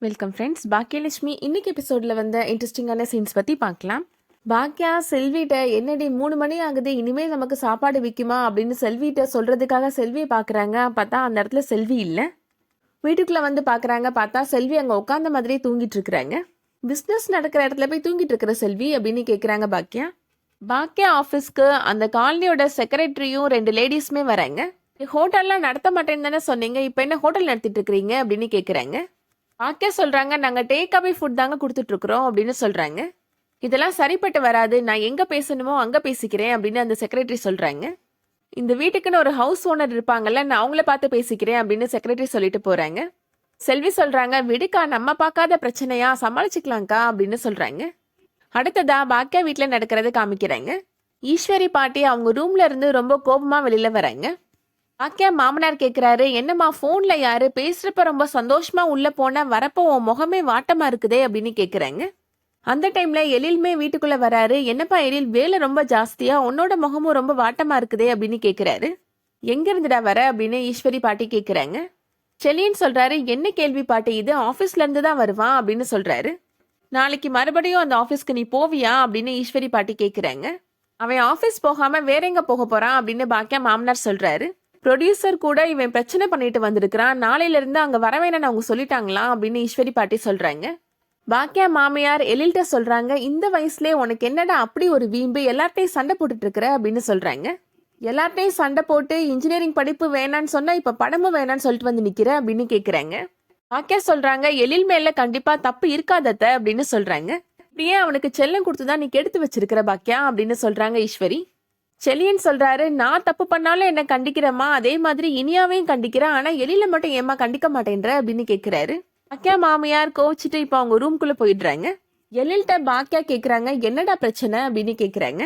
Welcome friends. Baakiyalakshmi இன்னைக்கு எபிசோடில் வந்த இன்ட்ரெஸ்டிங்கான சீன்ஸ் பற்றி பார்க்கலாம். பாக்கியா செல்விகிட்ட என்னடி 3 மணி ஆகுது, இனிமேல் நமக்கு சாப்பாடு விற்குமா அப்படின்னு செல்விகிட்ட சொல்கிறதுக்காக செல்வியை பார்க்குறாங்க. பார்த்தா அந்த இடத்துல செல்வி இல்லை. வீட்டுக்குள்ளே வந்து பார்க்குறாங்க. பார்த்தா செல்வி அங்கே உட்காந்த மாதிரியே தூங்கிட்டு இருக்கிறாங்க. பிஸ்னஸ் நடக்கிற இடத்துல போய் தூங்கிட்டு இருக்கிற செல்வி அப்படின்னு கேட்குறாங்க பாக்கியா. பாக்கியா ஆஃபீஸ்க்கு அந்த காலனியோட செக்ரட்டரியும் 2 லேடிஸுமே வராங்க. ஹோட்டல்லாம் நடத்த மாட்டேன்னு தானே சொன்னீங்க, இப்போ என்ன ஹோட்டல் நடத்திட்டு இருக்கிறீங்க அப்படின்னு கேட்குறாங்க. பாக்கியா சொல்கிறாங்க, நாங்கள் டேக் அவே ஃபுட் தாங்க கொடுத்துட்ருக்குறோம் அப்படின்னு சொல்கிறாங்க. இதெல்லாம் சரிப்பட்டு வராது, நான் எங்கே பேசணுமோ அங்கே பேசிக்கிறேன் அப்படின்னு அந்த செக்ரட்டரி சொல்கிறாங்க. இந்த வீட்டுக்குன்னு ஒரு ஹவுஸ் ஓனர் இருப்பாங்கல்ல, நான் அவங்கள பார்த்து பேசிக்கிறேன் அப்படின்னு செக்ரட்டரி சொல்லிட்டு போகிறாங்க. செல்வி சொல்கிறாங்க, விடுக்கா, நம்ம பார்க்காத பிரச்சனையா, சமாளிச்சுக்கலாம்க்கா அப்படின்னு சொல்கிறாங்க. அடுத்ததா பாக்கியா வீட்டில் நடக்கிறத காமிக்கிறாங்க. ஈஸ்வரி பாட்டி அவங்க ரூம்ல இருந்து ரொம்ப கோபமாக வெளியில் வராங்க. பாக்கியா மாமனார் கேட்குறாரு, என்னம்மா ஃபோனில் யாரு பேசுகிறப்ப ரொம்ப சந்தோஷமா உள்ளே போன, வரப்போ உன் முகமே வாட்டமா இருக்குதே அப்படின்னு கேட்குறாங்க. அந்த டைமில் எழிலுமே வீட்டுக்குள்ளே வராரு. என்னப்பா எழில், வேலை ரொம்ப ஜாஸ்தியா, உன்னோட முகமும் ரொம்ப வாட்டமா இருக்குதே அப்படின்னு கேட்குறாரு. எங்கேருந்துடா வர அப்படின்னு ஈஸ்வரி பாட்டி கேட்குறாங்க. செலின்னு சொல்கிறாரு, என்ன கேள்வி பாட்டி இது, ஆஃபீஸ்லேருந்து தான் வருவான் அப்படின்னு சொல்கிறாரு. நாளைக்கு மறுபடியும் அந்த ஆஃபீஸ்க்கு நீ போவியா அப்படின்னு ஈஸ்வரி பாட்டி கேட்குறாங்க. அவன் ஆஃபீஸ் போகாமல் வேற எங்கே போக போகிறான் அப்படின்னு பாக்கியா மாமனார் சொல்கிறாரு. ப்ரொடியூசர் கூட இவன் பிரச்சனை பண்ணிட்டு வந்திருக்கிறான், நாளையிலிருந்து அங்கே வரவேணும்னு அவங்க சொல்லிட்டாங்களா அப்படின்னு ஈஸ்வரி பாட்டி சொல்கிறாங்க. பாக்கியா மாமியார் எழில்கிட்ட சொல்கிறாங்க, இந்த வயசுலேயே உனக்கு என்னடா அப்படி ஒரு வீம்பு, எல்லார்ட்டையும் சண்டை போட்டுட்டு இருக்கிற அப்படின்னு சொல்கிறாங்க. எல்லார்ட்டையும் சண்டை போட்டு இன்ஜினியரிங் படிப்பு வேணான்னு சொன்னால் இப்போ படமும் வேணான்னு சொல்லிட்டு வந்து நிற்கிற அப்படின்னு கேட்குறாங்க. பாக்கியா சொல்கிறாங்க, எழில் மேலே கண்டிப்பாக தப்பு இருக்காதத்த அப்படின்னு சொல்கிறாங்க. இப்படியே அவனுக்கு செல்லம் கொடுத்து தான் நீ கெடுத்து வச்சிருக்கிற பாக்கியா அப்படின்னு சொல்கிறாங்க ஈஸ்வரி. செலியன் சொல்றாரு, நான் தப்பு பண்ணாலும் என்ன கண்டிக்கிறேம்மா, அதே மாதிரி இனியாவையும் கண்டிக்கிறேன், ஆனா எழில மட்டும் ஏமா கண்டிக்க மாட்டேன்ற அப்படின்னு கேட்கிறாரு. பாக்கியா மாமியார் கோவிச்சுட்டு இப்போ அவங்க ரூம்குள்ள போயிடுறாங்க. எழில்கிட்ட பாக்கியா கேட்குறாங்க, என்னடா பிரச்சனை அப்படின்னு கேட்குறாங்க.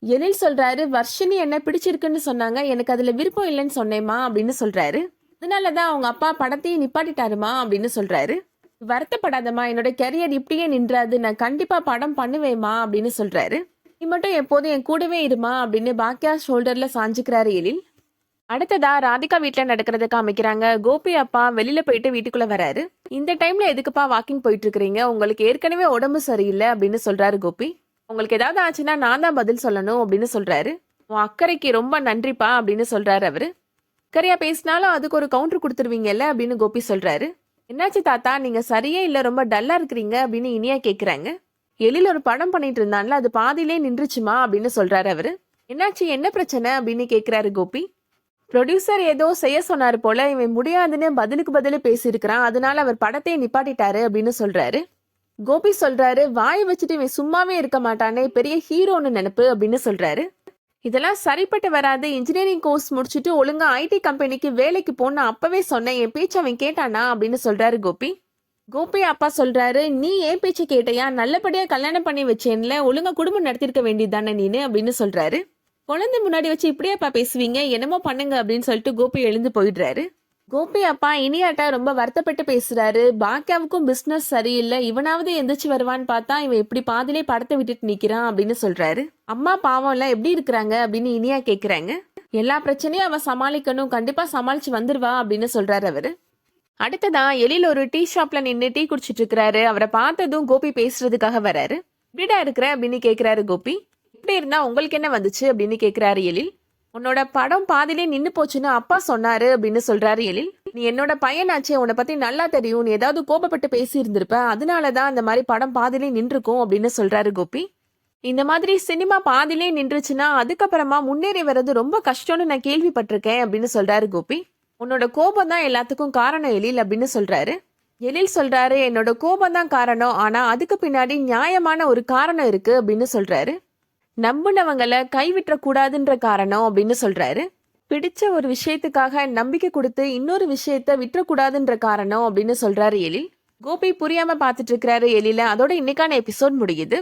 எழில் சொல்றாரு, வர்ஷினி என்ன பிடிச்சிருக்குன்னு சொன்னாங்க, எனக்கு அதுல விருப்பம் இல்லைன்னு சொன்னேம்மா அப்படின்னு சொல்றாரு. அதனாலதான் அவங்க அப்பா படத்தையும் நிப்பாட்டிட்டாருமா அப்படின்னு சொல்றாரு. வருத்தப்படாதம்மா, என்னோட கெரியர் இப்படியே நின்றாது, நான் கண்டிப்பா படம் பண்ணுவேம்மா அப்படின்னு சொல்றாரு. நீ மட்டும் எப்போதும் என் கூடவே இருமா அப்படின்னு பாக்கியா ஷோல்டர்ல சாஞ்சுக்கிறாரு எழில். அடுத்ததா ராதிகா வீட்டில் நடக்கிறத காமிக்கிறாங்க. கோபி அப்பா வெளியில போயிட்டு வீட்டுக்குள்ள வராரு. இந்த டைம்ல எதுக்குப்பா வாக்கிங் போயிட்டு இருக்கிறீங்க, உங்களுக்கு ஏற்கனவே உடம்பு சரியில்லை அப்படின்னு சொல்றாரு கோபி. உங்களுக்கு ஏதாவது ஆச்சுன்னா நான் தான் பதில் சொல்லணும் அப்படின்னு சொல்றாரு. உன் அக்கறைக்கு ரொம்ப நன்றிப்பா அப்படின்னு சொல்றாரு அவரு. அக்கறையா பேசினாலும் அதுக்கு ஒரு கவுண்டர் கொடுத்துருவீங்கல்ல அப்படின்னு கோபி சொல்றாரு. என்னாச்சு தாத்தா, நீங்க சரியே இல்லை, ரொம்ப டல்லா இருக்கிறீங்க அப்படின்னு இனியா கேட்குறாங்க. எழில் ஒரு படம் பண்ணிட்டு இருந்தான்ல, அது பாதியிலே நின்றுச்சுமா அப்படின்னு சொல்றாரு அவரு. என்னாச்சு, என்ன பிரச்சனை அப்படின்னு கேட்கிறாரு கோபி. ப்ரொடியூசர் ஏதோ செய்ய சொன்னாரு போல, இவன் முடியாதுன்னு பதிலுக்கு பதிலு பேசியிருக்கிறான், அதனால அவர் படத்தையே நிப்பாட்டிட்டாரு அப்படின்னு சொல்றாரு. கோபி சொல்றாரு, வாய் வச்சுட்டு இவன் சும்மாவே இருக்க மாட்டானே, பெரிய ஹீரோன்னு நினைப்பு அப்படின்னு சொல்றாரு. இதெல்லாம் சரிப்பட்டு வராது, இன்ஜினியரிங் கோர்ஸ் முடிச்சுட்டு ஒழுங்கா ஐடி கம்பெனிக்கு வேலைக்கு போன அப்பவே சொன்னேன், என் பேச்சு அவன் கேட்டானா அப்படின்னு சொல்றாரு கோபி. கோபி அப்பா சொல்றாரு, நீ ஏன் பேச்சு கேட்டையா, நல்லபடியா கல்யாணம் பண்ணி வச்சேன்ல, ஒழுங்கா குடும்பம் நடத்திருக்க வேண்டியதானே நீனு அப்படின்னு சொல்றாரு. குழந்தை முன்னாடி வச்சு இப்படியாப்பா பேசுவீங்க, என்னமோ பண்ணுங்க அப்படின்னு சொல்லிட்டு கோபி எழுந்து போயிடுறாரு. கோபி அப்பா இனியாட்டா ரொம்ப வருத்தப்பட்டு பேசுறாரு. பாக்கியாவுக்கும் பிசினஸ் சரியில்லை, இவனாவது எந்திரிச்சு வருவான்னு பார்த்தா இவன் இப்படி பாதிலே படத்தை விட்டுட்டு நிக்கிறான் அப்படின்னு சொல்றாரு. அம்மா பாவம் எல்லாம் எப்படி இருக்கிறாங்க அப்படின்னு இனியா கேக்குறாங்க. எல்லா பிரச்சனையும் அவ சமாளிக்கணும், கண்டிப்பா சமாளிச்சு வந்துருவா அப்படின்னு சொல்றாரு அவரு. அடுத்ததான் எழில் ஒரு டீ ஷாப்ல நின்று டீ குடிச்சிட்டு இருக்கிறாரு. அவரை பார்த்ததும் கோபி பேசுறதுக்காக வராரு. எப்படிடா இருக்கிற அப்படின்னு கேட்கிறாரு கோபி. இப்படி இருந்தா உங்களுக்கு என்ன வந்துச்சு அப்படின்னு கேட்கிறாரு எழில். உன்னோட படம் பாதிலே நின்று போச்சுன்னு அப்பா சொன்னாரு அப்படின்னு சொல்றாரு எழில். நீ என்னோட பையனாச்சே, உன்னை பத்தி நல்லா தெரியும், நீ ஏதாவது கோபப்பட்டு பேசி இருந்திருப்ப, அதனாலதான் அந்த மாதிரி படம் பாதிலே நின்றுக்கும் அப்படின்னு சொல்றாரு கோபி. இந்த மாதிரி சினிமா பாதிலே நின்றுச்சுன்னா அதுக்கப்புறமா முன்னேறி வர்றது ரொம்ப கஷ்டம்னு நான் கேள்விப்பட்டிருக்கேன் அப்படின்னு சொல்றாரு கோபி. உன்னோட கோபம் தான் எல்லாத்துக்கும் காரணம் எழில் அப்படின்னு சொல்றாரு. எழில் சொல்றாரு, என்னோட கோபம் தான் காரணம், ஆனா அதுக்கு பின்னாடி நியாயமான ஒரு காரணம் இருக்கு அப்படின்னு சொல்றாரு. நம்பினவங்களை கைவிட்ட கூடாதுன்ற காரணம் அப்படின்னு சொல்றாரு. பிடிச்ச ஒரு விஷயத்துக்காக நம்பிக்கை கொடுத்து இன்னொரு விஷயத்த விட்டுறக்கூடாதுன்ற காரணம் அப்படின்னு சொல்றாரு எழில். கோபி புரியாம பார்த்துட்டு இருக்கிறாரு எழில. அதோட இன்னைக்கான எபிசோட் முடியுது.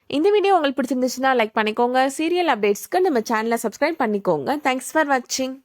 இந்த வீடியோ உங்களுக்கு பிடிச்சிருந்துச்சுன்னா லைக் பண்ணிக்கோங்க. சீரியல் அப்டேட்ஸ்க்கு நம்ம சேனலை சப்ஸ்கிரைப் பண்ணிக்கோங்க. தேங்க்ஸ் ஃபார் வாட்சிங்.